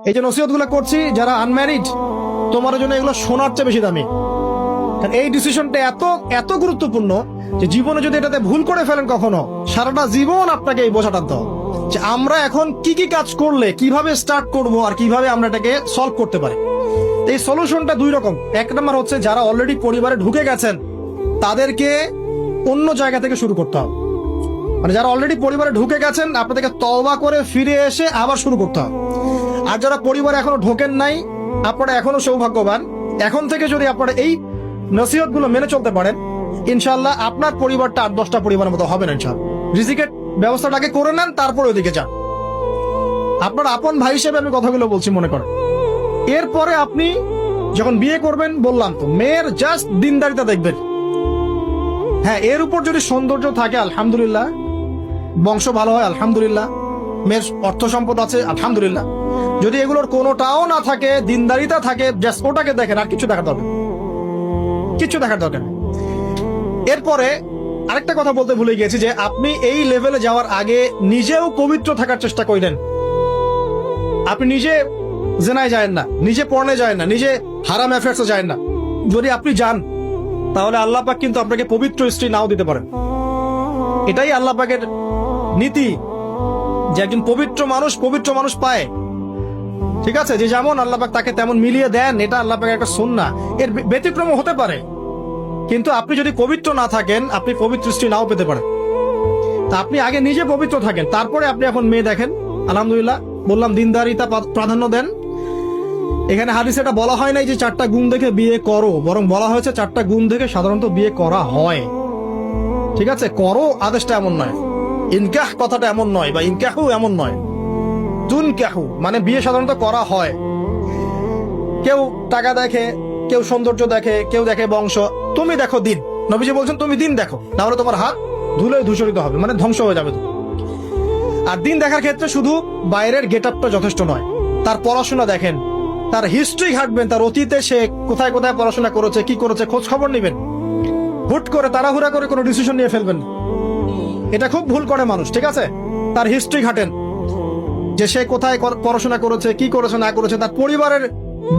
এই যে নসিহতগুলো করছি, যারা আনম্যারিড, তোমার জন্য এগুলো শোনার চেয়ে বেশি দামি। কারণ এই ডিসিশনটা এত এত গুরুত্বপূর্ণ যে জীবনে যদি এটাতে ভুল করে ফেলেন কখনো, সারাটা জীবন আপনাকে এই বোঝাটা দাও যে আমরা এখন কি কি কাজ করলে কিভাবে স্টার্ট করব আর কিভাবে আমরা এটাকে সলভ করতে পারি। এই সলিউশনটা দুই রকম। এক নম্বর হচ্ছে যারা অলরেডি পরিবারে ঢুকে গেছেন তাদেরকে অন্য জায়গা থেকে শুরু করতে হবে। মানে যারা অলরেডি পরিবারে ঢুকে গেছেন আপনাদেরকে তওবা করে ফিরে এসে আবার শুরু করতে হবে। আর যারা পরিবারে এখনো ঢোকেন নাই, আপনারা এখনো সৌভাগ্যবান। এখন থেকে যদি আপনারা এই নসিহতগুলো মেনে চলতে পারেন, ইনশাআল্লাহ আপনার পরিবারটা 8-10টা পরিবারের মতো হবে না। ইনশাআল্লাহ রিজিকের ব্যবস্থাটাকে করে নেন, তারপরে ওইদিকে যান। আপনার আপন ভাই হিসেবে আমি কথাগুলো বলছি, মনে করেন। এরপরে আপনি যখন বিয়ে করবেন, বললাম তো, মেয়ের জাস্ট দিনদারিতা দেখবেন। হ্যাঁ, এর উপর যদি সৌন্দর্য থাকে আলহামদুলিল্লাহ, বংশ ভালো হয় আলহামদুলিল্লাহ, মেয়ের অর্থ সম্পদ আছে আলহামদুলিল্লাহ। যদি এগুলোর কোনোটাও না থাকে, দিনদারিতা থাকে, জাস্ট ওটাকে দেখেন, আর কিছু দেখার দরকার, কিছু দেখার দরকার নেই। এরপরে আরেকটা কথা বলতে ভুলে গিয়েছি যে আপনি এই লেভেলে যাওয়ার আগে নিজেও পবিত্র থাকার চেষ্টা করেন। আপনি নিজে জেনায় যায় না, নিজে পর্নে যায় না, নিজে হারাম অ্যাফেয়ার্সে যায় না। যদি আপনি যান তাহলে আল্লাহ পাক কিন্তু আপনাকে পবিত্র স্ত্রী নাও দিতে পারেন। এটাই আল্লাহ পাকের নীতি যে একজন পবিত্র মানুষ পায়। ঠিক আছে, যে যেমন আল্লাহ পাক তাকে তেমন মিলিয়ে দেন, এটা আল্লাহ পাকের একটা সুন্নাহ। এর ব্যতিক্রম হতে পারে, কিন্তু আপনি যদি পবিত্র না থাকেন আপনি পবিত্র স্ত্রী নাও পেতে পারেন। তা আপনি আগে নিজে পবিত্র থাকেন, তারপরে আপনি এখন মেয়ে দেখেন। আলহামদুলিল্লাহ, বললাম দিনদারিতা প্রাধান্য দেন। এখানে হাদিসে এটা বলা হয় নাই যে 4টা গুণ দেখে বিয়ে করো, বরং বলা হয়েছে 4টা গুণ দেখে সাধারণত বিয়ে করা হয়। ঠিক আছে, করো আদেশটা এমন নয়, ইনকাহ কথাটা এমন নয়, বা ইনকাহু এমন নয়। তুনকাহু মানে বিয়ে সাধারণত করা হয়। কেউ টাকা দেখে, কেউ সৌন্দর্য দেখে, কেউ দেখে বংশ। তুমি দেখো দিন। নবীজি বলছেন তুমি দিন দেখো, নাহলে তোমার হাত ধুলোয় ধূসরিত হবে, মানে ধ্বংস হয়ে যাবে। আর দিন দেখার ক্ষেত্রে শুধু বাইরের গেট আপটা যথেষ্ট নয়, তার পড়াশোনা দেখেন, তার হিস্ট্রি ঘাটবেন, তার অতীতে সে কোথায় কোথায় পড়াশোনা করেছে, কি করেছে, খোঁজ খবর নেবেন। হুট করে তাড়াহুড়া করে কোনো ডিসিশন নিয়ে ফেলবেন, এটা খুব ভুল করে মানুষ। ঠিক আছে, তার হিস্ট্রি ঘাটেন যে সে কোথায় পড়াশোনা করেছে, কি করেছে না করেছে। তার পরিবারের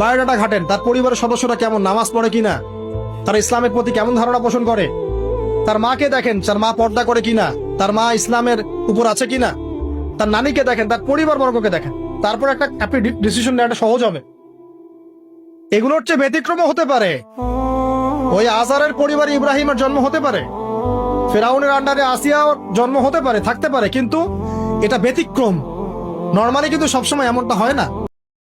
বায়োডাটা ঘাটেন, তার পরিবারের সদস্যরা কেমন, নামাজ পড়ে কিনা, তার ইসলামের প্রতি কেমন ধারণা পোষণ করে। তার মাকে দেখেন, তার মা পর্দা করে কিনা, তার মা ইসলামের উপর আছে কিনা। তার নানীকে দেখেন, তার পরিবার বর্গকে দেখেন, তারপর আপনি ডিসিশন নেওয়াটা সহজ হবে। এগুলোর চেয়ে ব্যতিক্রমও হতে পারে। ওই আজারের পরিবারে ইব্রাহিমের জন্ম হতে পারে, ফেরাউনের আন্ডারে আসিয়ার জন্ম হতে পারে, থাকতে পারে, কিন্তু এটা ব্যতিক্রম। নর্মালি কিন্তু সবসময় এমনটা হয় না।